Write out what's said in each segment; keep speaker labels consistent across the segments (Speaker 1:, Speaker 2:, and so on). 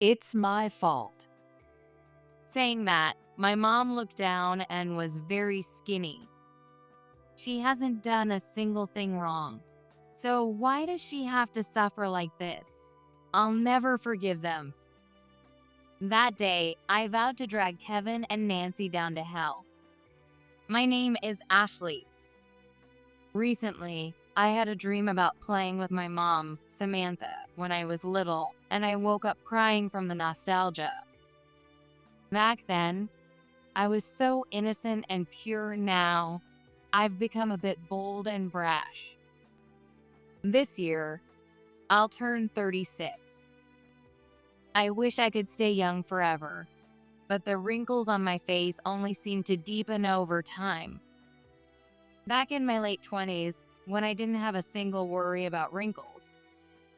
Speaker 1: It's my fault.
Speaker 2: Saying that, my mom looked down and was very skinny. She hasn't done a single thing wrong. So why does she have to suffer like this? I'll never forgive them. That day, I vowed to drag Kevin and Nancy down to hell. My name is Ashley. Recently, I had a dream about playing with my mom, Samantha, when I was little, and I woke up crying from the nostalgia. Back then, I was so innocent and pure. Now, I've become a bit bold and brash. This year, I'll turn 36. I wish I could stay young forever, but the wrinkles on my face only seem to deepen over time. Back in my late 20s, when I didn't have a single worry about wrinkles,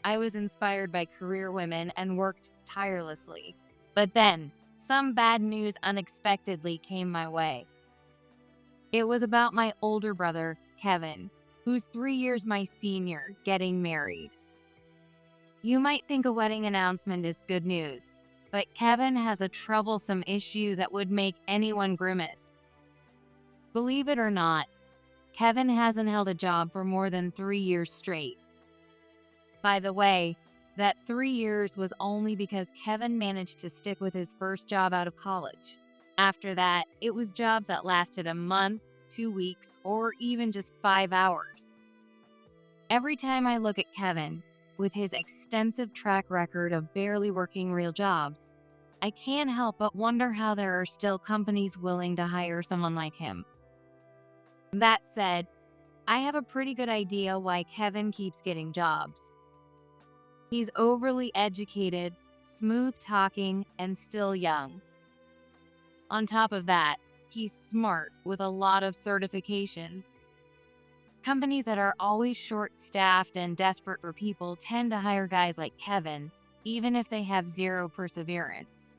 Speaker 2: I was inspired by career women and worked tirelessly. But then, some bad news unexpectedly came my way. It was about my older brother, Kevin, who's 3 years my senior, getting married. You might think a wedding announcement is good news, but Kevin has a troublesome issue that would make anyone grimace. Believe it or not, Kevin hasn't held a job for more than 3 years straight. By the way, that 3 years was only because Kevin managed to stick with his first job out of college. After that, it was jobs that lasted a month, 2 weeks, or even just 5 hours. Every time I look at Kevin, with his extensive track record of barely working real jobs, I can't help but wonder how there are still companies willing to hire someone like him. That said, I have a pretty good idea why Kevin keeps getting jobs. He's overly educated, smooth-talking, and still young. On top of that, he's smart with a lot of certifications. Companies that are always short-staffed and desperate for people tend to hire guys like Kevin, even if they have zero perseverance.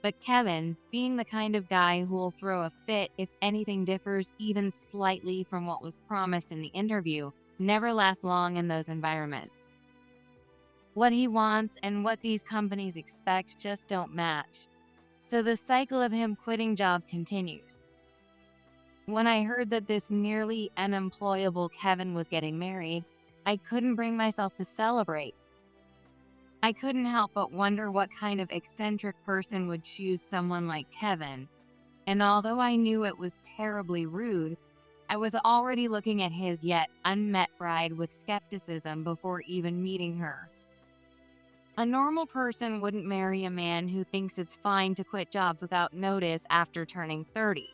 Speaker 2: But Kevin, being the kind of guy who will throw a fit if anything differs even slightly from what was promised in the interview, never lasts long in those environments. What he wants and what these companies expect just don't match. So the cycle of him quitting jobs continues. When I heard that this nearly unemployable Kevin was getting married, I couldn't bring myself to celebrate. I couldn't help but wonder what kind of eccentric person would choose someone like Kevin. And although I knew it was terribly rude, I was already looking at his yet unmet bride with skepticism before even meeting her. A normal person wouldn't marry a man who thinks it's fine to quit jobs without notice after turning 30.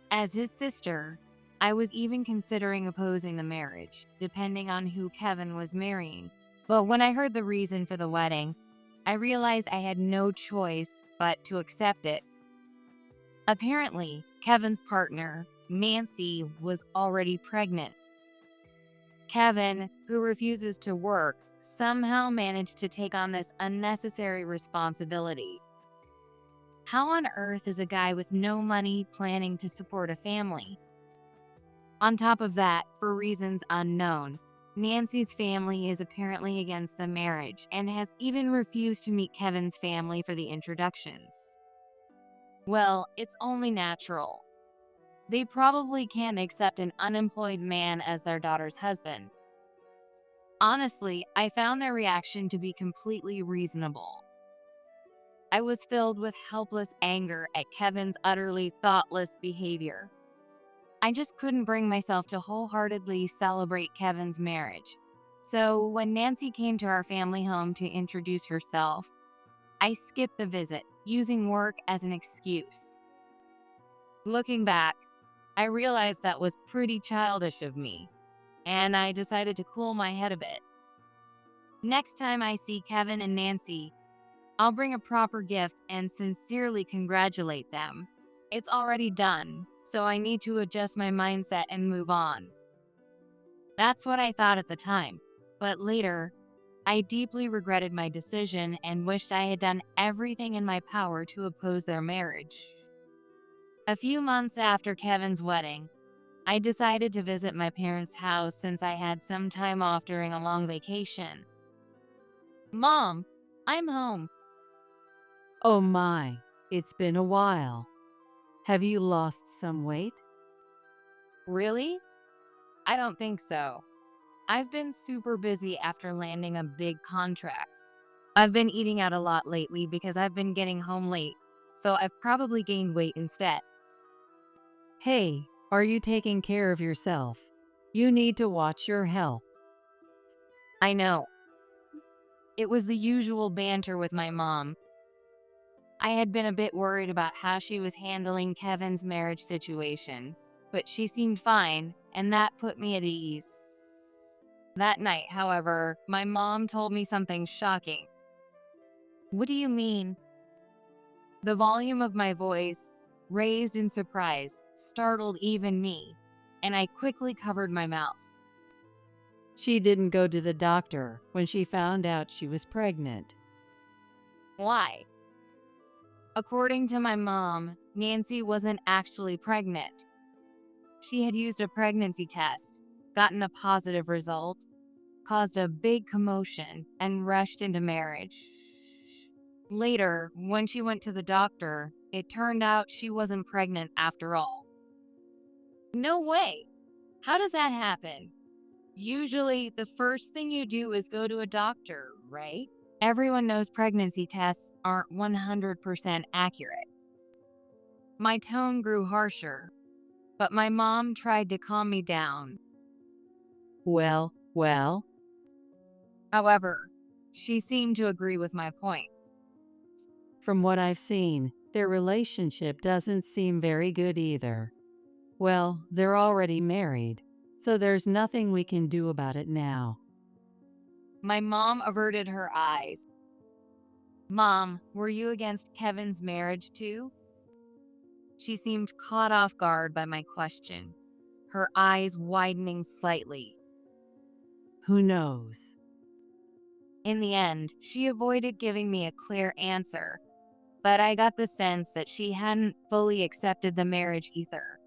Speaker 2: As his sister, I was even considering opposing the marriage, depending on who Kevin was marrying. But when I heard the reason for the wedding, I realized I had no choice but to accept it. Apparently, Kevin's partner, Nancy, was already pregnant. Kevin, who refuses to work, somehow managed to take on this unnecessary responsibility. How on earth is a guy with no money planning to support a family? On top of that, for reasons unknown, Nancy's family is apparently against the marriage and has even refused to meet Kevin's family for the introductions. Well, it's only natural. They probably can't accept an unemployed man as their daughter's husband. Honestly, I found their reaction to be completely reasonable. I was filled with helpless anger at Kevin's utterly thoughtless behavior. I just couldn't bring myself to wholeheartedly celebrate Kevin's marriage. So when Nancy came to our family home to introduce herself, I skipped the visit, using work as an excuse. Looking back, I realized that was pretty childish of me, and I decided to cool my head a bit. Next time I see Kevin and Nancy, I'll bring a proper gift and sincerely congratulate them. It's already done, so I need to adjust my mindset and move on. That's what I thought at the time, but later, I deeply regretted my decision and wished I had done everything in my power to oppose their marriage. A few months after Kevin's wedding, I decided to visit my parents' house since I had some time off during a long vacation. "Mom, I'm home.
Speaker 1: Oh my, it's been a while. Have you lost some weight?
Speaker 2: Really? I don't think so. I've been super busy after landing on big contracts. I've been eating out a lot lately because I've been getting home late, so I've probably gained weight instead.
Speaker 1: Hey, are you taking care of yourself? You need to watch your health.
Speaker 2: I know. It was the usual banter with my mom. I had been a bit worried about how she was handling Kevin's marriage situation, but she seemed fine, and that put me at ease. That night, however, my mom told me something shocking. What do you mean? The volume of my voice, raised in surprise, startled even me, and I quickly covered my mouth.
Speaker 1: She didn't go to the doctor when she found out she was pregnant.
Speaker 2: Why? According to my mom, Nancy wasn't actually pregnant. She had used a pregnancy test, gotten a positive result, caused a big commotion, and rushed into marriage. Later, when she went to the doctor, it turned out she wasn't pregnant after all. No way! How does that happen? Usually, the first thing you do is go to a doctor, right? Everyone knows pregnancy tests aren't 100% accurate. My tone grew harsher, but my mom tried to calm me down.
Speaker 1: Well,
Speaker 2: However, she seemed to agree with my point.
Speaker 1: from what I've seen, their relationship doesn't seem very good either. Well, they're already married, so there's nothing we can do about it now.
Speaker 2: My mom averted her eyes. Mom, were you against Kevin's marriage too? She seemed caught off guard by my question, her eyes widening slightly.
Speaker 1: Who knows?
Speaker 2: In the end, she avoided giving me a clear answer, but I got the sense that she hadn't fully accepted the marriage either.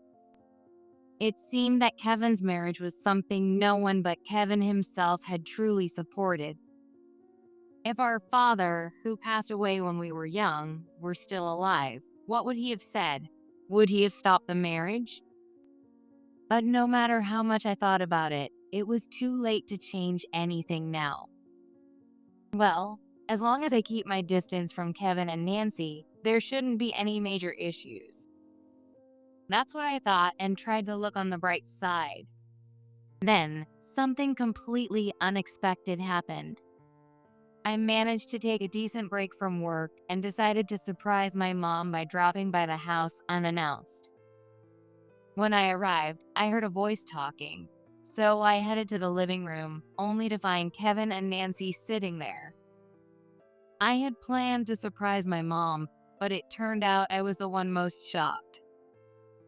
Speaker 2: It seemed that Kevin's marriage was something no one but Kevin himself had truly supported. If our father, who passed away when we were young, were still alive, what would he have said? Would he have stopped the marriage? But no matter how much I thought about it, it was too late to change anything now. Well, as long as I keep my distance from Kevin and Nancy, there shouldn't be any major issues. That's what I thought and tried to look on the bright side. Then, something completely unexpected happened. I managed to take a decent break from work and decided to surprise my mom by dropping by the house unannounced. When I arrived, I heard a voice talking, so I headed to the living room, only to find Kevin and Nancy sitting there. I had planned to surprise my mom, but it turned out I was the one most shocked.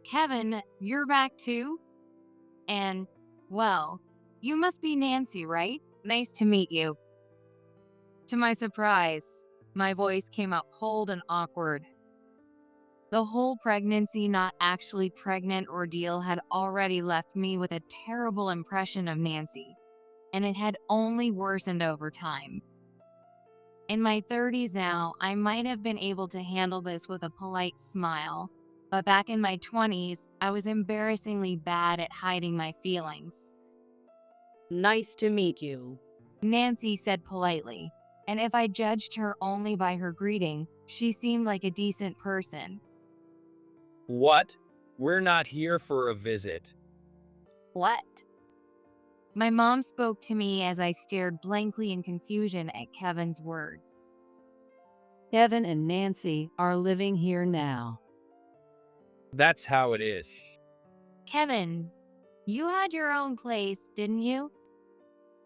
Speaker 2: Kevin, you're back too? And, well, you must be Nancy, right? Nice to meet you. To my surprise, my voice came out cold and awkward. The whole pregnancy, not actually pregnant ordeal had already left me with a terrible impression of Nancy, and it had only worsened over time. In my 30s now, I might have been able to handle this with a polite smile, but back in my 20s, I was embarrassingly bad at hiding my feelings.
Speaker 3: Nice to meet you.
Speaker 2: Nancy said politely, and if I judged her only by her greeting, she seemed like a decent person.
Speaker 4: What? We're not here for a visit.
Speaker 2: What? My mom spoke to me as I stared blankly in confusion at Kevin's words.
Speaker 1: Kevin and Nancy are living here now.
Speaker 4: That's how it is.
Speaker 2: Kevin, you had your own place, didn't you?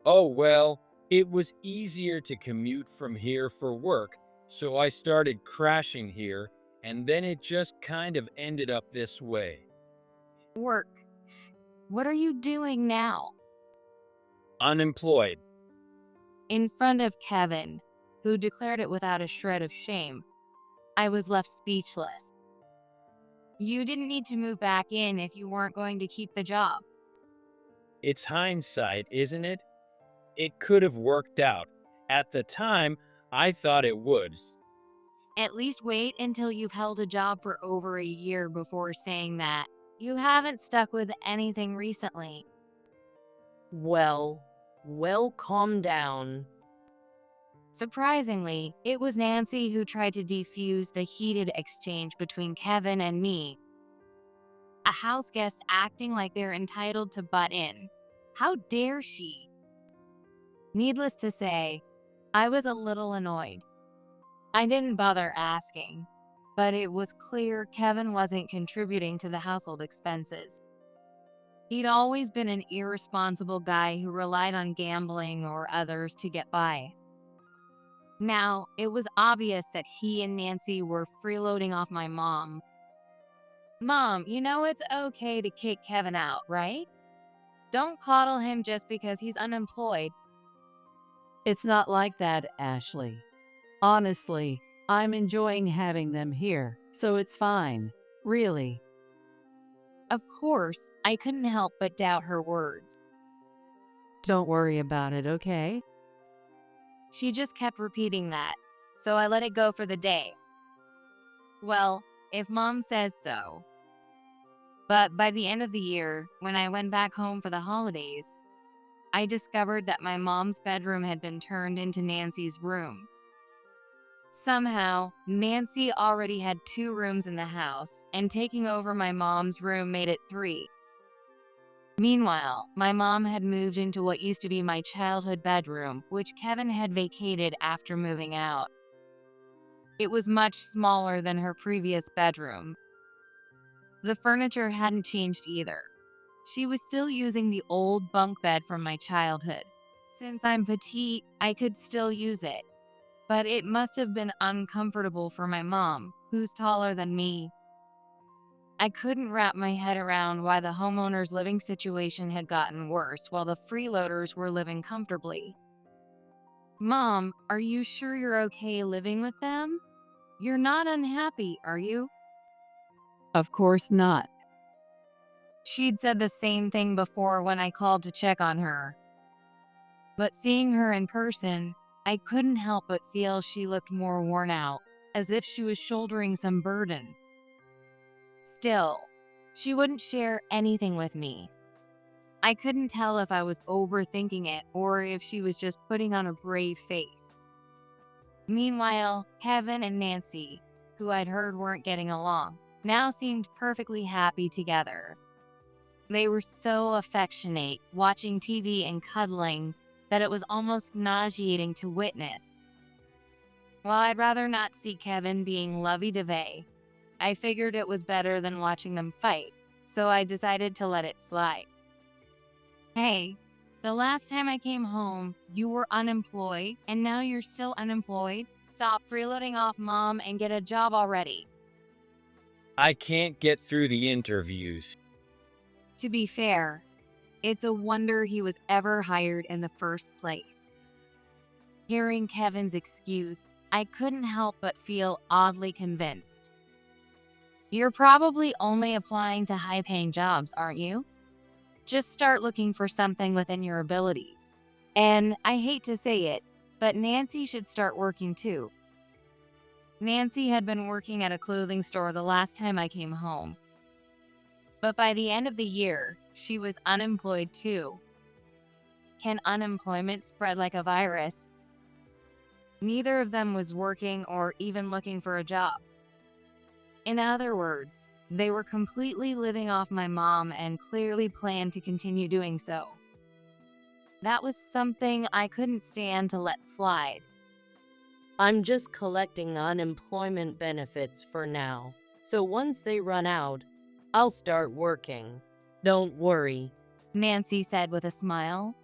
Speaker 4: Oh, well, it was easier to commute from here for work, so I started crashing here, and then it just kind of ended up this way.
Speaker 2: Work. What are you doing now?
Speaker 4: Unemployed.
Speaker 2: In front of Kevin, who declared it without a shred of shame, I was left speechless. You didn't need to move back in if you weren't going to keep the job.
Speaker 4: It's hindsight, isn't it? It could have worked out. At the time, I thought it would.
Speaker 2: At least wait until you've held a job for over a year before saying that. You haven't stuck with anything recently.
Speaker 3: Well, calm down.
Speaker 2: Surprisingly, it was Nancy who tried to defuse the heated exchange between Kevin and me. A house guest acting like they're entitled to butt in. How dare she? Needless to say, I was a little annoyed. I didn't bother asking, but it was clear Kevin wasn't contributing to the household expenses. He'd always been an irresponsible guy who relied on gambling or others to get by. Now, it was obvious that he and Nancy were freeloading off my mom. Mom, you know it's okay to kick Kevin out, right? Don't coddle him just because he's unemployed.
Speaker 1: It's not like that, Ashley. Honestly, I'm enjoying having them here, so it's fine. Really.
Speaker 2: Of course, I couldn't help but doubt her words.
Speaker 1: Don't worry about it, okay?
Speaker 2: She just kept repeating that, so I let it go for the day. Well, if Mom says so. But by the end of the year, when I went back home for the holidays, I discovered that my mom's bedroom had been turned into Nancy's room. Somehow, Nancy already had 2 rooms in the house, and taking over my mom's room made it 3. Meanwhile, my mom had moved into what used to be my childhood bedroom, which Kevin had vacated after moving out. It was much smaller than her previous bedroom. The furniture hadn't changed either. She was still using the old bunk bed from my childhood. Since I'm petite, I could still use it. But it must have been uncomfortable for my mom, who's taller than me. I couldn't wrap my head around why the homeowner's living situation had gotten worse while the freeloaders were living comfortably. Mom, are you sure you're okay living with them? You're not unhappy, are you?
Speaker 1: Of course not.
Speaker 2: She'd said the same thing before when I called to check on her. But seeing her in person, I couldn't help but feel she looked more worn out, as if she was shouldering some burden. Still, she wouldn't share anything with me. I couldn't tell if I was overthinking it or if she was just putting on a brave face. Meanwhile, Kevin and Nancy, who I'd heard weren't getting along, now seemed perfectly happy together. They were so affectionate, watching TV and cuddling, that it was almost nauseating to witness. While I'd rather not see Kevin being lovey-dovey, I figured it was better than watching them fight, so I decided to let it slide. Hey, the last time I came home, you were unemployed, and now you're still unemployed? Stop freeloading off Mom and get a job already.
Speaker 4: I can't get through the interviews.
Speaker 2: To be fair, it's a wonder he was ever hired in the first place. Hearing Kevin's excuse, I couldn't help but feel oddly convinced. You're probably only applying to high-paying jobs, aren't you? Just start looking for something within your abilities. And I hate to say it, but Nancy should start working too. Nancy had been working at a clothing store the last time I came home. But by the end of the year, she was unemployed too. Can unemployment spread like a virus? Neither of them was working or even looking for a job. In other words, they were completely living off my mom and clearly planned to continue doing so. That was something I couldn't stand to let slide.
Speaker 3: I'm just collecting unemployment benefits for now, so once they run out, I'll start working. Don't worry,
Speaker 2: Nancy said with a smile.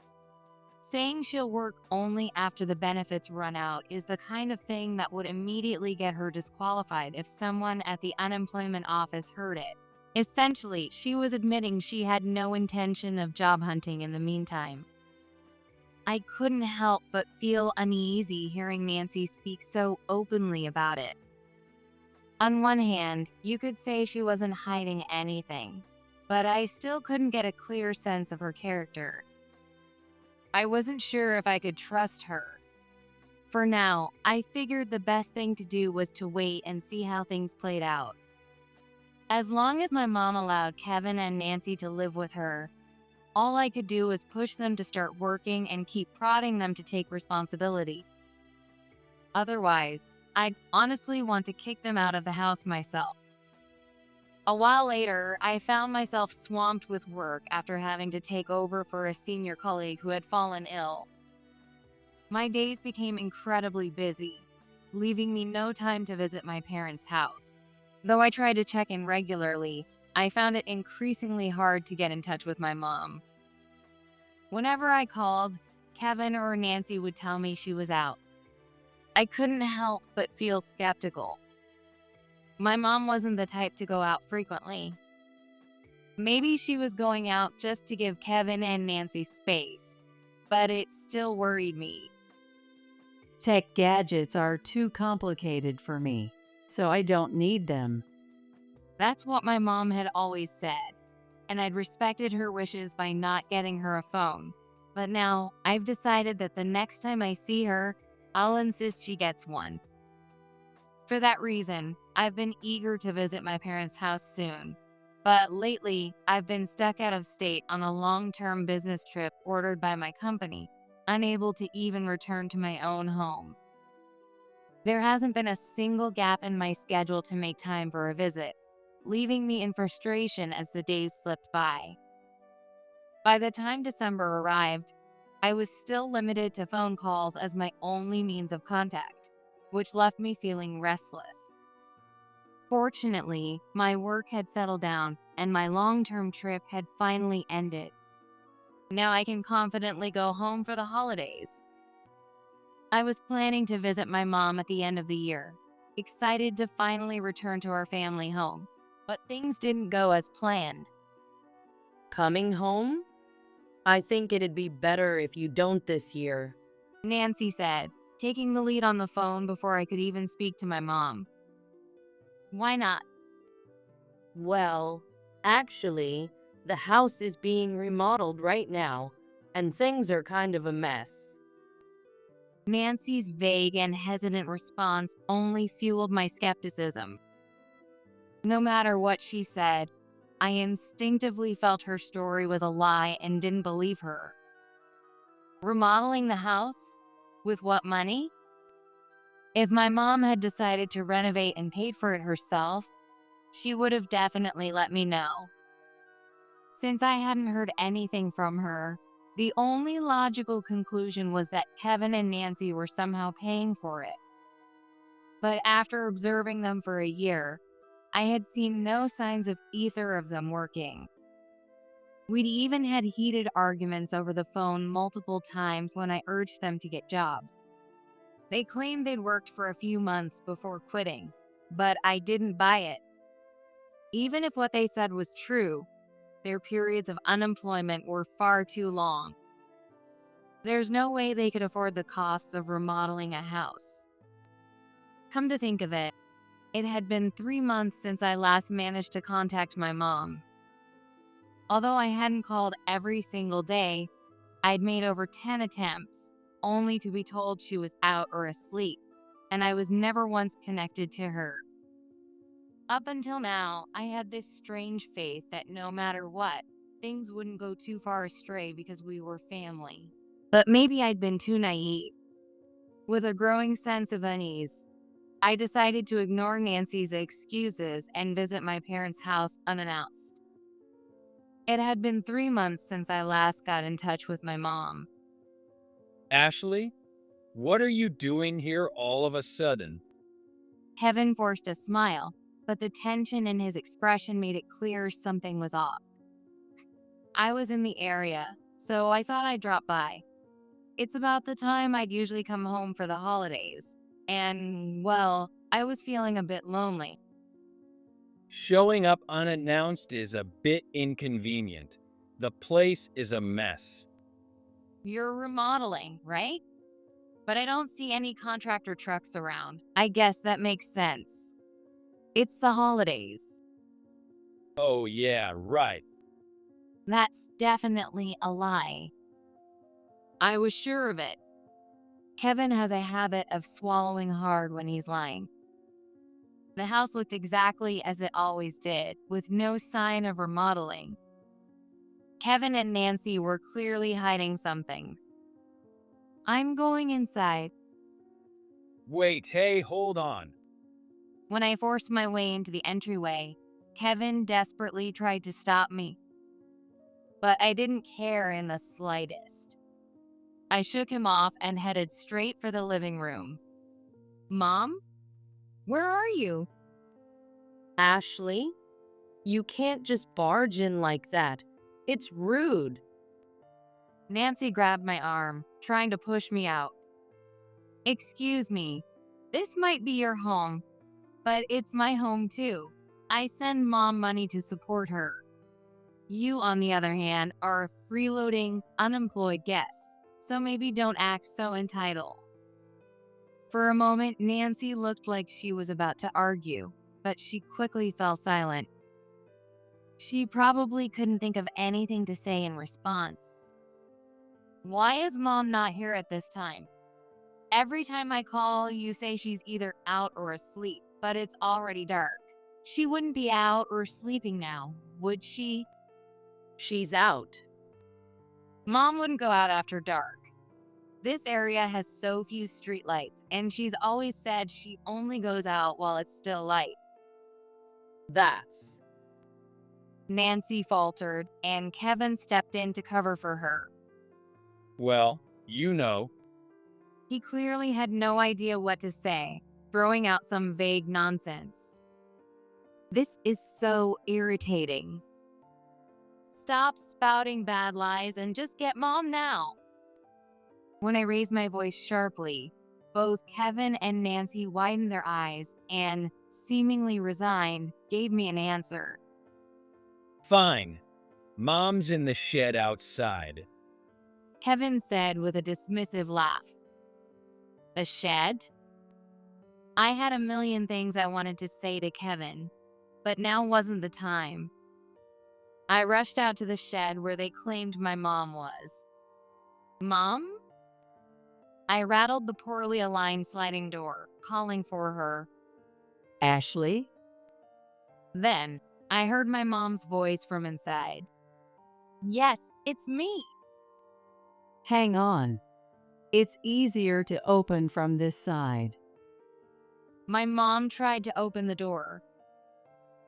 Speaker 2: Saying she'll work only after the benefits run out is the kind of thing that would immediately get her disqualified if someone at the unemployment office heard it. Essentially, she was admitting she had no intention of job hunting in the meantime. I couldn't help but feel uneasy hearing Nancy speak so openly about it. On one hand, you could say she wasn't hiding anything, but I still couldn't get a clear sense of her character. I wasn't sure if I could trust her. For now, I figured the best thing to do was to wait and see how things played out. As long as my mom allowed Kevin and Nancy to live with her, all I could do was push them to start working and keep prodding them to take responsibility. Otherwise, I'd honestly want to kick them out of the house myself. A while later, I found myself swamped with work after having to take over for a senior colleague who had fallen ill. My days became incredibly busy, leaving me no time to visit my parents' house. Though I tried to check in regularly, I found it increasingly hard to get in touch with my mom. Whenever I called, Kevin or Nancy would tell me she was out. I couldn't help but feel skeptical. My mom wasn't the type to go out frequently. Maybe she was going out just to give Kevin and Nancy space, but it still worried me.
Speaker 1: Tech gadgets are too complicated for me, so I don't need them.
Speaker 2: That's what my mom had always said, and I'd respected her wishes by not getting her a phone. But now, I've decided that the next time I see her, I'll insist she gets one. For that reason, I've been eager to visit my parents' house soon. But lately, I've been stuck out of state on a long-term business trip ordered by my company, unable to even return to my own home. There hasn't been a single gap in my schedule to make time for a visit, leaving me in frustration as the days slipped by. By the time December arrived, I was still limited to phone calls as my only means of contact, which left me feeling restless. Fortunately, my work had settled down and my long-term trip had finally ended. Now I can confidently go home for the holidays. I was planning to visit my mom at the end of the year, excited to finally return to our family home, but things didn't go as planned.
Speaker 3: Coming home? I think it'd be better if you don't this year.
Speaker 2: Nancy said, taking the lead on the phone before I could even speak to my mom. Why not?
Speaker 3: Well, actually, the house is being remodeled right now, and things are kind of a mess.
Speaker 2: Nancy's vague and hesitant response only fueled my skepticism. No matter what she said, I instinctively felt her story was a lie and didn't believe her. Remodeling the house? With what money? If my mom had decided to renovate and paid for it herself, she would have definitely let me know. Since I hadn't heard anything from her, the only logical conclusion was that Kevin and Nancy were somehow paying for it. But after observing them for a year, I had seen no signs of either of them working. We'd even had heated arguments over the phone multiple times when I urged them to get jobs. They claimed they'd worked for a few months before quitting, but I didn't buy it. Even if what they said was true, their periods of unemployment were far too long. There's no way they could afford the costs of remodeling a house. Come to think of it, it had been 3 months since I last managed to contact my mom. Although I hadn't called every single day, I'd made over 10 attempts, only to be told she was out or asleep, and I was never once connected to her. Up until now, I had this strange faith that no matter what, things wouldn't go too far astray because we were family. But maybe I'd been too naive. With a growing sense of unease, I decided to ignore Nancy's excuses and visit my parents' house unannounced. It had been 3 months since I last got in touch with my mom.
Speaker 4: Ashley, what are you doing here all of a sudden?
Speaker 2: Kevin forced a smile, but the tension in his expression made it clear something was off. I was in the area, so I thought I'd drop by. It's about the time I'd usually come home for the holidays, and, well, I was feeling a bit lonely.
Speaker 4: Showing up unannounced is a bit inconvenient. The place is a mess.
Speaker 2: You're remodeling, right? But I don't see any contractor trucks around. I guess that makes sense. It's the holidays.
Speaker 4: Oh yeah, right.
Speaker 2: That's definitely a lie. I was sure of it. Kevin has a habit of swallowing hard when he's lying. The house looked exactly as it always did, with no sign of remodeling. Kevin and Nancy were clearly hiding something. I'm going inside.
Speaker 4: Wait, hey, hold on.
Speaker 2: When I forced my way into the entryway, Kevin desperately tried to stop me. But I didn't care in the slightest. I shook him off and headed straight for the living room. Mom? Where are you?
Speaker 3: Ashley, you can't just barge in like that. It's rude.
Speaker 2: Nancy grabbed my arm, trying to push me out. Excuse me, this might be your home, but it's my home too. I send Mom money to support her. You, on the other hand, are a freeloading, unemployed guest, so maybe don't act so entitled. For a moment, Nancy looked like she was about to argue, but she quickly fell silent. She probably couldn't think of anything to say in response. Why is Mom not here at this time? Every time I call, you say she's either out or asleep, but it's already dark. She wouldn't be out or sleeping now, would she?
Speaker 3: She's out.
Speaker 2: Mom wouldn't go out after dark. This area has so few streetlights, and she's always said she only goes out while it's still light.
Speaker 3: That's.
Speaker 2: Nancy faltered, and Kevin stepped in to cover for her.
Speaker 4: Well, you know.
Speaker 2: He clearly had no idea what to say, throwing out some vague nonsense. This is so irritating. Stop spouting bad lies and just get Mom now. When I raised my voice sharply, both Kevin and Nancy widened their eyes and, seemingly resigned, gave me an answer.
Speaker 4: Fine. Mom's in the shed outside.
Speaker 2: Kevin said with a dismissive laugh. The shed? I had a million things I wanted to say to Kevin, but now wasn't the time. I rushed out to the shed where they claimed my mom was. Mom? I rattled the poorly aligned sliding door, calling for her.
Speaker 1: Ashley?
Speaker 2: Then, I heard my mom's voice from inside. Yes, it's me.
Speaker 1: Hang on. It's easier to open from this side.
Speaker 2: My mom tried to open the door.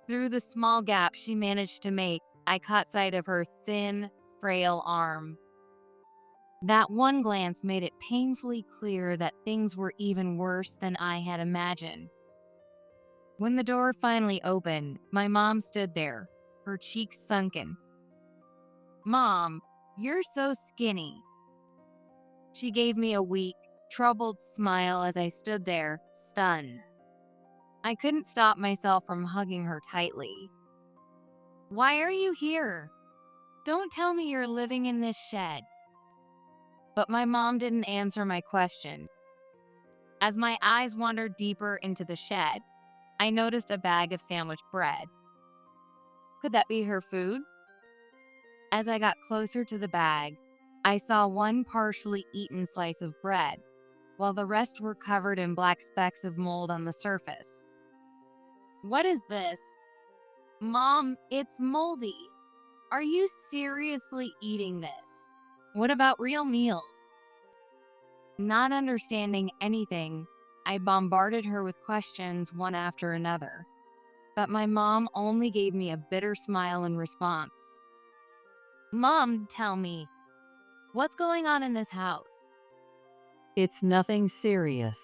Speaker 2: Through the small gap she managed to make, I caught sight of her thin, frail arm. That one glance made it painfully clear that things were even worse than I had imagined. When the door finally opened, my mom stood there, her cheeks sunken. Mom, you're so skinny. She gave me a weak, troubled smile as I stood there, stunned. I couldn't stop myself from hugging her tightly. Why are you here? Don't tell me you're living in this shed. But my mom didn't answer my question. As my eyes wandered deeper into the shed, I noticed a bag of sandwich bread. Could that be her food? As I got closer to the bag, I saw one partially eaten slice of bread, while the rest were covered in black specks of mold on the surface. What is this? Mom, it's moldy. Are you seriously eating this? What about real meals? Not understanding anything, I bombarded her with questions one after another. But my mom only gave me a bitter smile in response. Mom, tell me, what's going on in this house?
Speaker 1: It's nothing serious.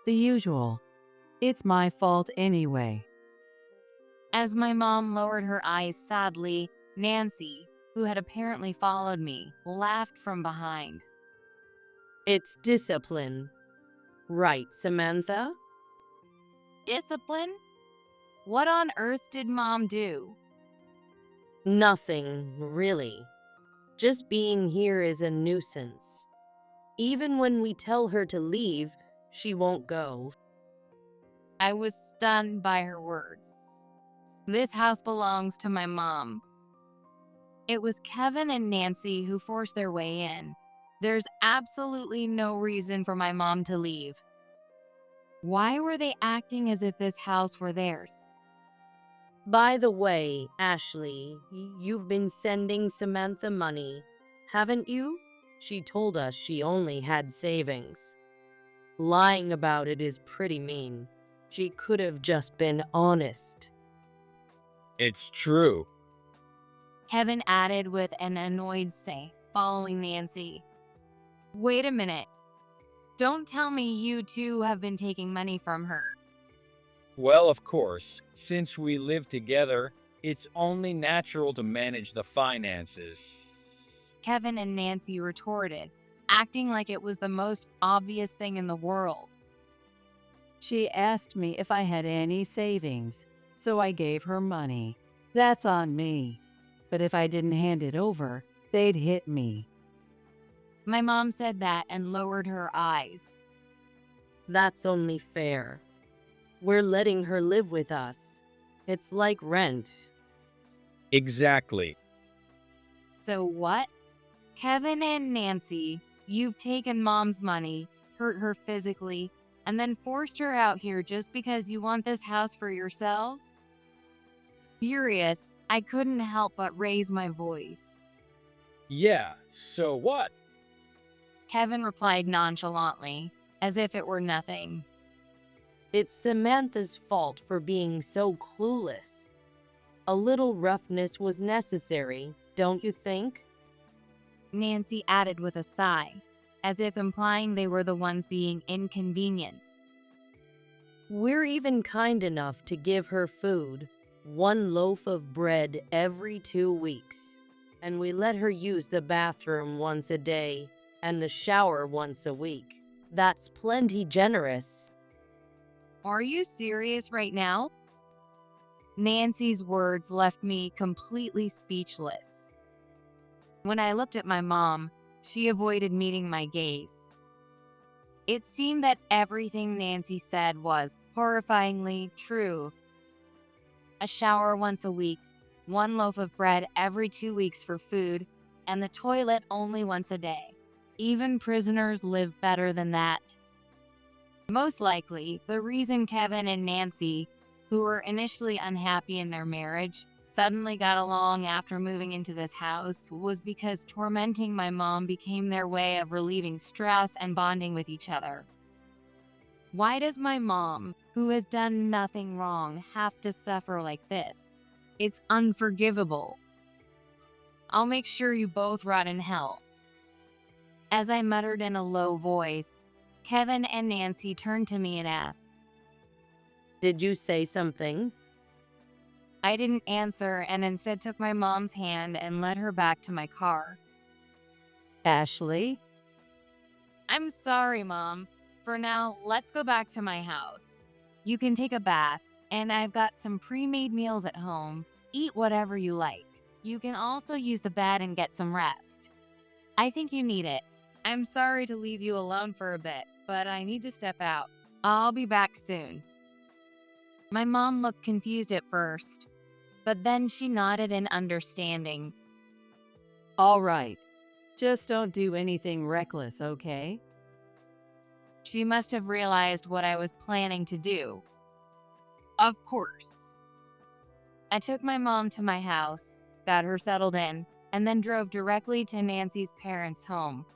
Speaker 1: The usual. It's my fault anyway.
Speaker 2: As my mom lowered her eyes sadly, Nancy, who had apparently followed me, laughed from behind.
Speaker 3: It's discipline. Right, Samantha?
Speaker 2: Discipline? What on earth did Mom do?
Speaker 3: Nothing, really. Just being here is a nuisance. Even when we tell her to leave, she won't go.
Speaker 2: I was stunned by her words. This house belongs to my mom. It was Kevin and Nancy who forced their way in, There's absolutely no reason for my mom to leave. Why were they acting as if this house were theirs?
Speaker 3: By the way, Ashley, you've been sending Samantha money, haven't you? She told us she only had savings. Lying about it is pretty mean. She could have just been honest.
Speaker 4: It's true.
Speaker 2: Kevin added with an annoyed say, following Nancy. Wait a minute. Don't tell me you two have been taking money from her.
Speaker 4: Well, of course, since we live together, it's only natural to manage the finances.
Speaker 2: Kevin and Nancy retorted, acting like it was the most obvious thing in the world.
Speaker 1: She asked me if I had any savings, so I gave her money. That's on me. But if I didn't hand it over, they'd hit me.
Speaker 2: My mom said that and lowered her eyes.
Speaker 3: That's only fair. We're letting her live with us. It's like rent.
Speaker 4: Exactly.
Speaker 2: So what? Kevin and Nancy, you've taken mom's money, hurt her physically, and then forced her out here just because you want this house for yourselves? Furious, I couldn't help but raise my voice.
Speaker 4: Yeah, so what?
Speaker 2: Kevin replied nonchalantly, as if it were nothing.
Speaker 3: It's Samantha's fault for being so clueless. A little roughness was necessary, don't you think?
Speaker 2: Nancy added with a sigh, as if implying they were the ones being inconvenienced.
Speaker 3: We're even kind enough to give her food, 1 loaf of bread every 2 weeks. And we let her use the bathroom once a day and the shower once a week. That's plenty generous.
Speaker 2: Are you serious right now? Nancy's words left me completely speechless. When I looked at my mom, she avoided meeting my gaze. It seemed that everything Nancy said was horrifyingly true. A shower once a week, 1 loaf of bread every 2 weeks for food, and the toilet only once a day. Even prisoners live better than that. Most likely, the reason Kevin and Nancy, who were initially unhappy in their marriage, suddenly got along after moving into this house was because tormenting my mom became their way of relieving stress and bonding with each other. Why does my mom, who has done nothing wrong, have to suffer like this? It's unforgivable. I'll make sure you both rot in hell. As I muttered in a low voice, Kevin and Nancy turned to me and asked,
Speaker 3: Did you say something?
Speaker 2: I didn't answer and instead took my mom's hand and led her back to my car.
Speaker 1: Ashley?
Speaker 2: I'm sorry, Mom. For now, let's go back to my house. You can take a bath, and I've got some pre-made meals at home. Eat whatever you like. You can also use the bed and get some rest. I think you need it. I'm sorry to leave you alone for a bit, but I need to step out. I'll be back soon. My mom looked confused at first, but then she nodded in understanding.
Speaker 1: All right. Just don't do anything reckless, okay?
Speaker 2: She must have realized what I was planning to do. Of course. I took my mom to my house, got her settled in, and then drove directly to Nancy's parents' home.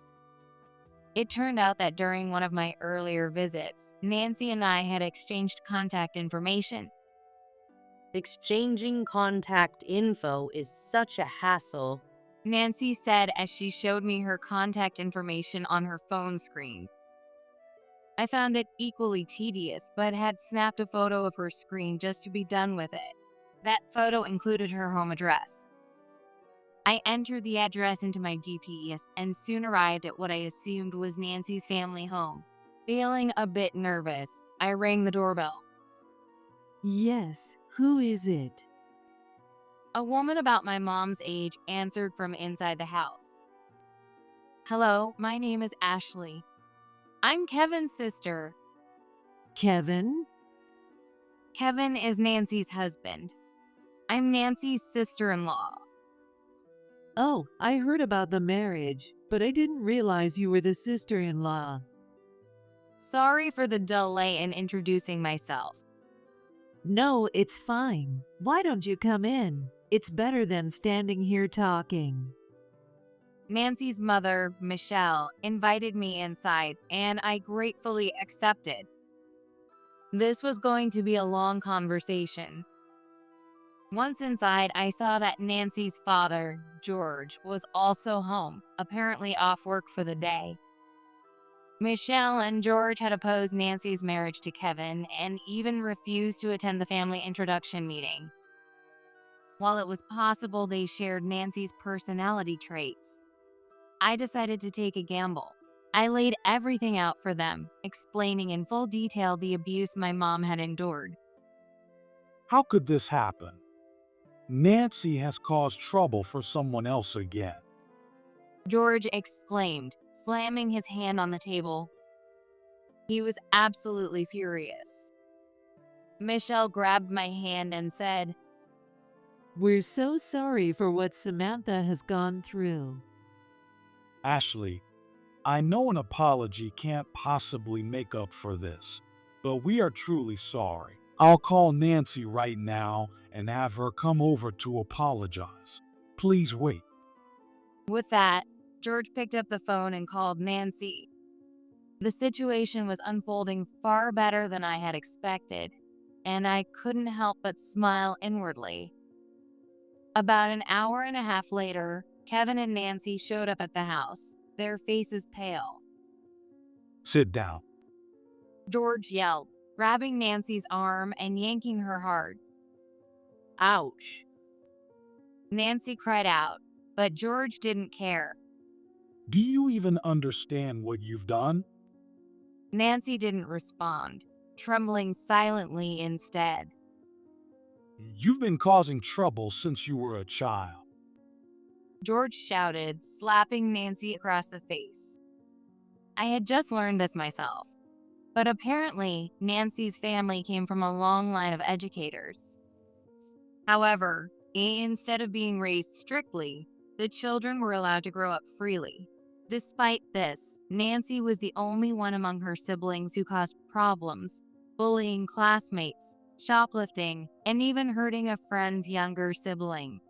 Speaker 2: It turned out that during one of my earlier visits, Nancy and I had exchanged contact information.
Speaker 3: Exchanging contact info is such a hassle.
Speaker 2: Nancy said as she showed me her contact information on her phone screen. I found it equally tedious, but had snapped a photo of her screen just to be done with it. That photo included her home address. I entered the address into my GPS and soon arrived at what I assumed was Nancy's family home. Feeling a bit nervous, I rang the doorbell.
Speaker 1: Yes, who is it?
Speaker 2: A woman about my mom's age answered from inside the house. Hello, my name is Ashley. I'm Kevin's sister.
Speaker 1: Kevin?
Speaker 2: Kevin is Nancy's husband. I'm Nancy's sister-in-law.
Speaker 1: Oh, I heard about the marriage, but I didn't realize you were the sister-in-law.
Speaker 2: Sorry for the delay in introducing myself.
Speaker 1: No, it's fine. Why don't you come in? It's better than standing here talking.
Speaker 2: Nancy's mother, Michelle, invited me inside, and I gratefully accepted. This was going to be a long conversation. Once inside, I saw that Nancy's father, George, was also home, apparently off work for the day. Michelle and George had opposed Nancy's marriage to Kevin and even refused to attend the family introduction meeting. While it was possible they shared Nancy's personality traits, I decided to take a gamble. I laid everything out for them, explaining in full detail the abuse my mom had endured.
Speaker 5: How could this happen? Nancy has caused trouble for someone else again.
Speaker 2: George exclaimed, slamming his hand on the table. He was absolutely furious. Michelle grabbed my hand and said,
Speaker 1: We're so sorry for what Samantha has gone through.
Speaker 5: Ashley, I know an apology can't possibly make up for this, but we are truly sorry. I'll call Nancy right now and have her come over to apologize. Please wait.
Speaker 2: With that, George picked up the phone and called Nancy. The situation was unfolding far better than I had expected, and I couldn't help but smile inwardly. About an hour and a half later, Kevin and Nancy showed up at the house, their faces pale.
Speaker 5: Sit down.
Speaker 2: George yelled, grabbing Nancy's arm and yanking her hard.
Speaker 3: Ouch.
Speaker 2: Nancy cried out, but George didn't care.
Speaker 5: Do you even understand what you've done?
Speaker 2: Nancy didn't respond, trembling silently instead.
Speaker 5: You've been causing trouble since you were a child.
Speaker 2: George shouted, slapping Nancy across the face. I had just learned this myself, but apparently Nancy's family came from a long line of educators. However, instead of being raised strictly, the children were allowed to grow up freely. Despite this, Nancy was the only one among her siblings who caused problems, bullying classmates, shoplifting, and even hurting a friend's younger sibling.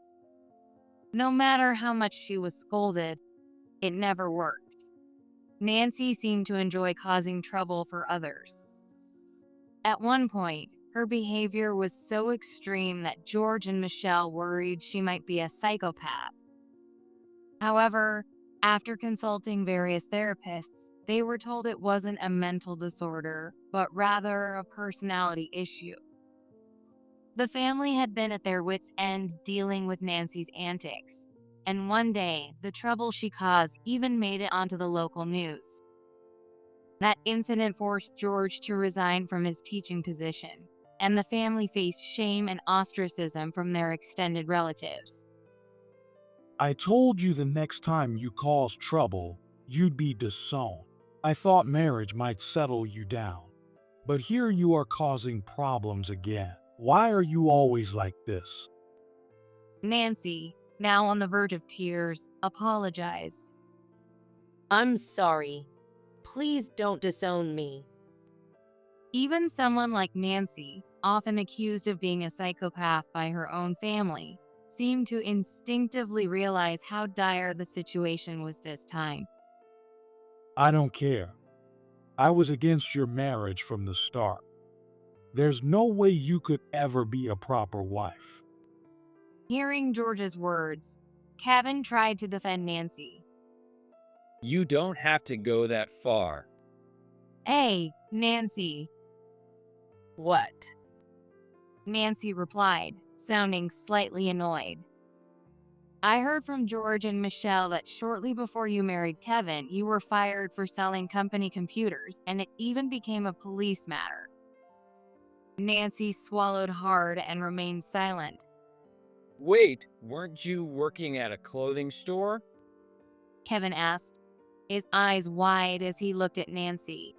Speaker 2: No matter how much she was scolded, it never worked. Nancy seemed to enjoy causing trouble for others. At one point, her behavior was so extreme that George and Michelle worried she might be a psychopath. However, after consulting various therapists, they were told it wasn't a mental disorder, but rather a personality issue. The family had been at their wits' end dealing with Nancy's antics, and one day, the trouble she caused even made it onto the local news. That incident forced George to resign from his teaching position, and the family faced shame and ostracism from their extended relatives.
Speaker 5: I told you the next time you caused trouble, you'd be disowned. I thought marriage might settle you down. But here you are causing problems again. Why are you always like this?
Speaker 2: Nancy, now on the verge of tears, apologized.
Speaker 3: I'm sorry. Please don't disown me.
Speaker 2: Even someone like Nancy, often accused of being a psychopath by her own family, seemed to instinctively realize how dire the situation was this time.
Speaker 5: I don't care. I was against your marriage from the start. There's no way you could ever be a proper wife.
Speaker 2: Hearing George's words, Kevin tried to defend Nancy.
Speaker 4: You don't have to go that far.
Speaker 2: Hey, Nancy,
Speaker 3: What?
Speaker 2: Nancy replied, sounding slightly annoyed. I heard from George and Michelle that shortly before you married Kevin, you were fired for selling company computers, and it even became a police matter. Nancy swallowed hard and remained silent.
Speaker 4: Wait, weren't you working at a clothing store?
Speaker 2: Kevin asked, his eyes wide as he looked at Nancy.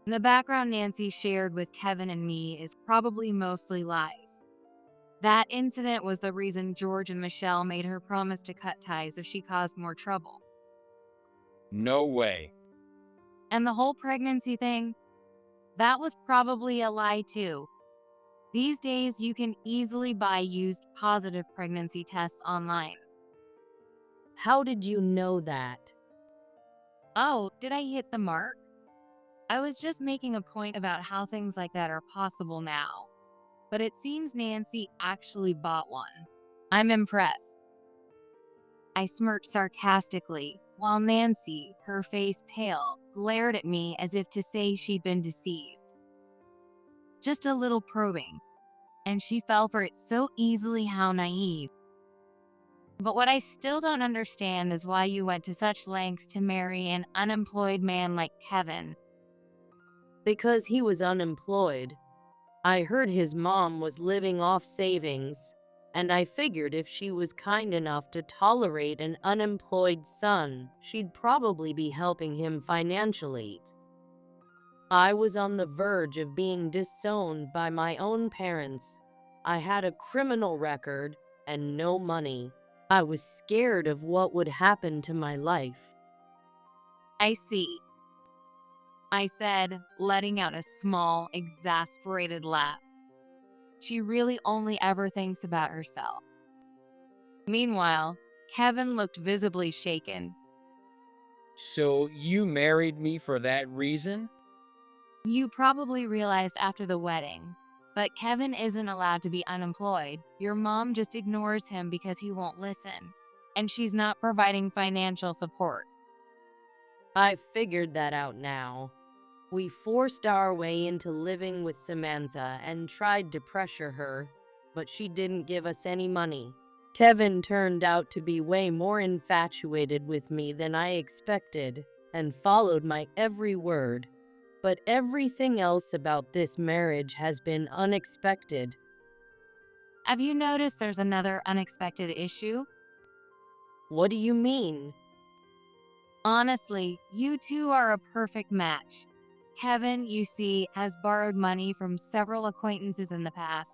Speaker 2: The background Nancy shared with Kevin and me is probably mostly lies. That incident was the reason George and Michelle made her promise to cut ties if she caused more trouble.
Speaker 4: No way.
Speaker 2: And the whole pregnancy thing? That was probably a lie too. These days, you can easily buy used positive pregnancy tests online.
Speaker 3: How did you know that?
Speaker 2: Oh, did I hit the mark? I was just making a point about how things like that are possible now. But it seems Nancy actually bought one. I'm impressed. I smirked sarcastically, while Nancy, her face pale, glared at me as if to say she'd been deceived. Just a little probing, and she fell for it so easily. How naive. But what I still don't understand is why you went to such lengths to marry an unemployed man like Kevin.
Speaker 3: Because he was unemployed. I heard his mom was living off savings, and I figured if she was kind enough to tolerate an unemployed son, she'd probably be helping him financially. I was on the verge of being disowned by my own parents. I had a criminal record and no money. I was scared of what would happen to my life.
Speaker 2: I see, I said, letting out a small, exasperated laugh. She really only ever thinks about herself. Meanwhile, Kevin looked visibly shaken.
Speaker 4: So you married me for that reason?
Speaker 2: You probably realized after the wedding, but Kevin isn't allowed to be unemployed. Your mom just ignores him because he won't listen, and she's not providing financial support.
Speaker 3: I figured that out now. We forced our way into living with Samantha and tried to pressure her, but she didn't give us any money. Kevin turned out to be way more infatuated with me than I expected and followed my every word. But everything else about this marriage has been unexpected.
Speaker 2: Have you noticed there's another unexpected issue?
Speaker 3: What do you mean?
Speaker 2: Honestly, you two are a perfect match. Kevin, you see, has borrowed money from several acquaintances in the past.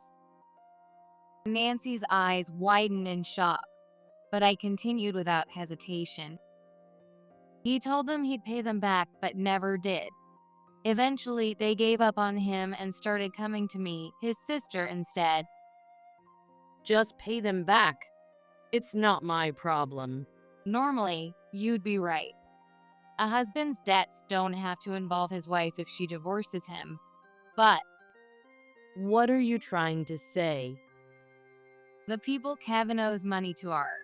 Speaker 2: Nancy's eyes widened in shock, but I continued without hesitation. He told them he'd pay them back, but never did. Eventually, they gave up on him and started coming to me, his sister, instead.
Speaker 3: Just pay them back. It's not my problem.
Speaker 2: Normally, you'd be right. A husband's debts don't have to involve his wife if she divorces him. But
Speaker 3: What are you trying to say?
Speaker 2: the people Kevin owes money to are,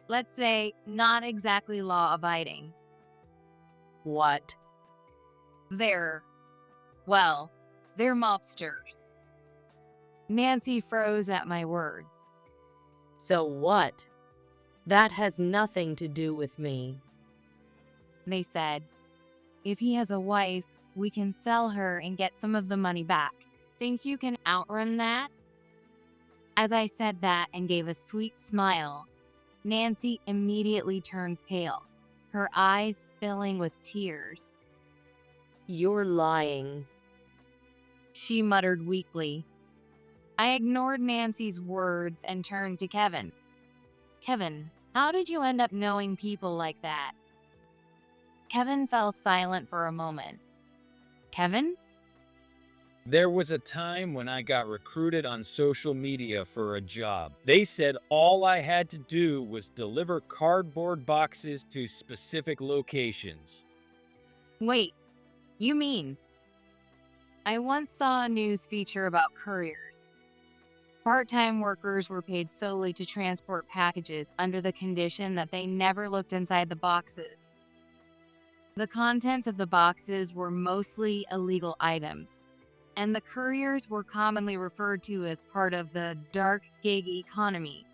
Speaker 2: let's say, not exactly law-abiding.
Speaker 3: What?
Speaker 2: They're mobsters. Nancy froze at my words.
Speaker 3: So what? That has nothing to do with me.
Speaker 2: They said, if he has a wife, we can sell her and get some of the money back. Think you can outrun that? As I said that and gave a sweet smile, Nancy immediately turned pale, her eyes filling with tears.
Speaker 3: You're lying.
Speaker 2: She muttered weakly. I ignored Nancy's words and turned to Kevin. Kevin, how did you end up knowing people like that? Kevin fell silent for a moment. Kevin?
Speaker 4: There was a time when I got recruited on social media for a job. They said all I had to do was deliver cardboard boxes to specific locations.
Speaker 2: Wait, you mean? I once saw a news feature about couriers. Part-time workers were paid solely to transport packages under the condition that they never looked inside the boxes. The contents of the boxes were mostly illegal items, and the couriers were commonly referred to as part of the dark gig economy.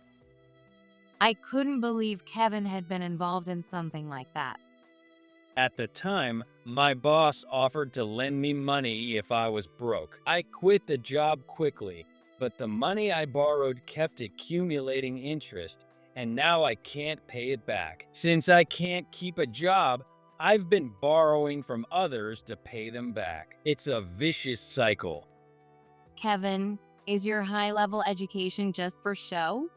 Speaker 2: I couldn't believe Kevin had been involved in something like that.
Speaker 4: At the time, my boss offered to lend me money if I was broke. I quit the job quickly, but the money I borrowed kept accumulating interest, and now I can't pay it back. Since I can't keep a job, I've been borrowing from others to pay them back. It's a vicious cycle.
Speaker 2: Kevin, Is your high-level education just for show?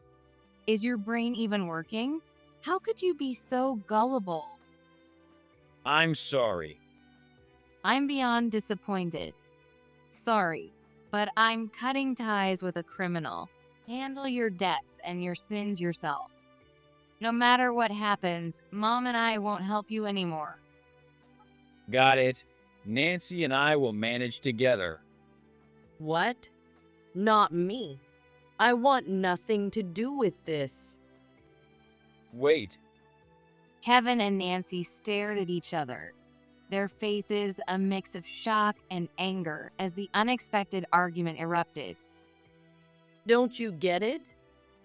Speaker 2: Is your brain even working? How could you be so gullible?
Speaker 4: I'm sorry.
Speaker 2: I'm beyond disappointed. Sorry, but I'm cutting ties with a criminal. Handle your debts and your sins yourself. No matter what happens, Mom and I won't help you anymore.
Speaker 4: Got it. Nancy and I will manage together.
Speaker 3: What? Not me. I want nothing to do with this.
Speaker 4: Wait,
Speaker 2: Kevin and Nancy stared at each other, their faces a mix of shock and anger as the unexpected argument erupted.
Speaker 3: Don't you get it?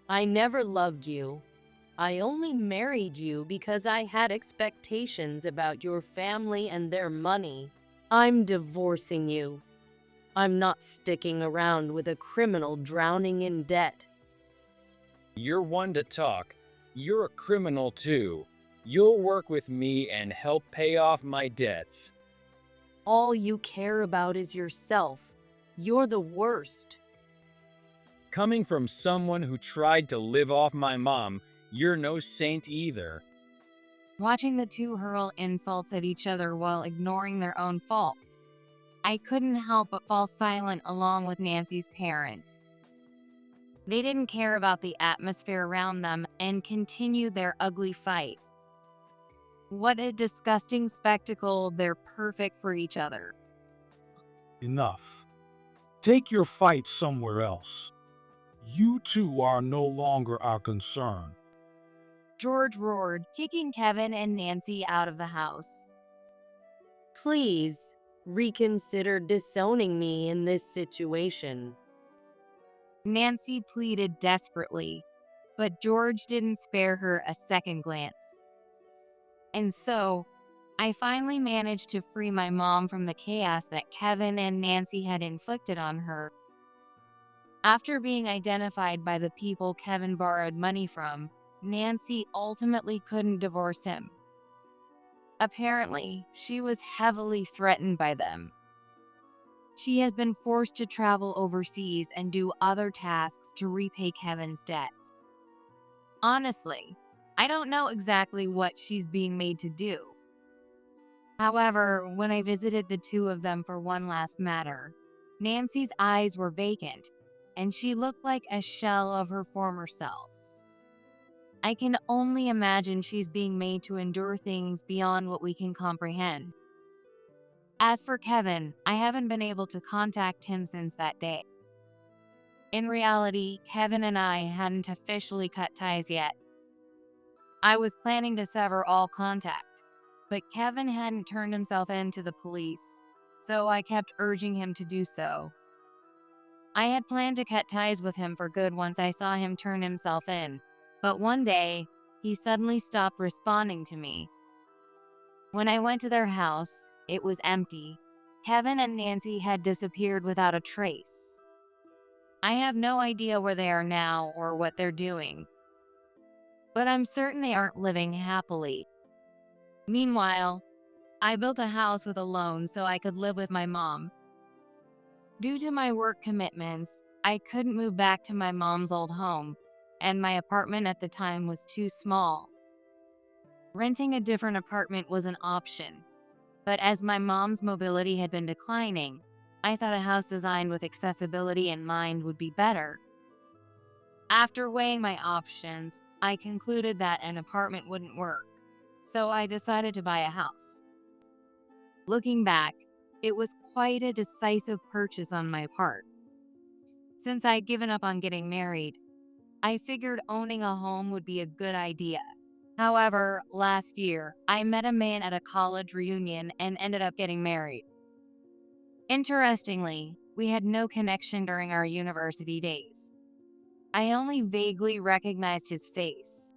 Speaker 3: I never loved you. I only married you because I had expectations about your family and their money. I'm divorcing you. I'm not sticking around with a criminal drowning in debt.
Speaker 4: you're one to talk. You're a criminal too. You'll work with me and help pay off my debts.
Speaker 3: All you care about is yourself. You're the worst.
Speaker 4: Coming from someone who tried to live off my mom, you're no saint either.
Speaker 2: Watching the two hurl insults at each other while ignoring their own faults, I couldn't help but fall silent along with Nancy's parents. They didn't care about the atmosphere around them and continued their ugly fight. What a disgusting spectacle. They're perfect for each other.
Speaker 5: Enough. Take your fight somewhere else. You two are no longer our concern.
Speaker 2: George roared, kicking Kevin and Nancy out of the house.
Speaker 3: Please reconsider disowning me in this situation.
Speaker 2: Nancy pleaded desperately, but George didn't spare her a second glance. And so, I finally managed to free my mom from the chaos that Kevin and Nancy had inflicted on her. After being identified by the people Kevin borrowed money from, Nancy ultimately couldn't divorce him. Apparently, she was heavily threatened by them. She has been forced to travel overseas and do other tasks to repay Kevin's debts. Honestly, I don't know exactly what she's being made to do. However, when I visited the two of them for one last matter, Nancy's eyes were vacant, and she looked like a shell of her former self. I can only imagine she's being made to endure things beyond what we can comprehend. As for Kevin, I haven't been able to contact him since that day. In reality, Kevin and I hadn't officially cut ties yet. I was planning to sever all contact, but Kevin hadn't turned himself in to the police, so I kept urging him to do so. I had planned to cut ties with him for good once I saw him turn himself in, but one day, he suddenly stopped responding to me. When I went to their house, it was empty. Kevin and Nancy had disappeared without a trace. I have no idea where they are now or what they're doing, but I'm certain they aren't living happily. Meanwhile, I built a house with a loan so I could live with my mom. Due to my work commitments, I couldn't move back to my mom's old home, and my apartment at the time was too small. Renting a different apartment was an option, but as my mom's mobility had been declining, I thought a house designed with accessibility in mind would be better. After weighing my options, I concluded that an apartment wouldn't work, so I decided to buy a house. Looking back, it was quite a decisive purchase on my part. Since I'd given up on getting married, I figured owning a home would be a good idea. However, last year, I met a man at a college reunion and ended up getting married. Interestingly, we had no connection during our university days. I only vaguely recognized his face.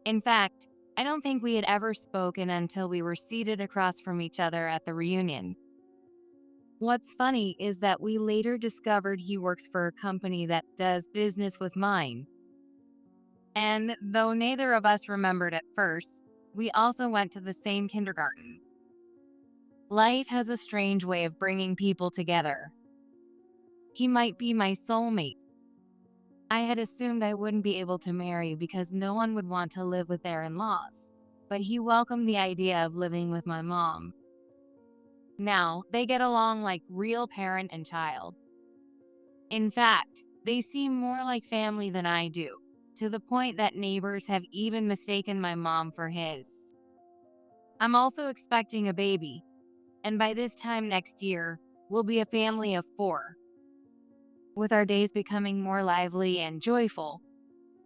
Speaker 2: In fact, I don't think we had ever spoken until we were seated across from each other at the reunion. What's funny is that we later discovered he works for a company that does business with mine. And though neither of us remembered at first, we also went to the same kindergarten. Life has a strange way of bringing people together. He might be my soulmate. I had assumed I wouldn't be able to marry because no one would want to live with their in-laws, but he welcomed the idea of living with my mom. Now, they get along like real parent and child. In fact, they seem more like family than I do, to the point that neighbors have even mistaken my mom for his. I'm also expecting a baby, and by this time next year, we'll be a family of 4. With our days becoming more lively and joyful,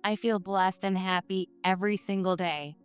Speaker 2: I feel blessed and happy every single day.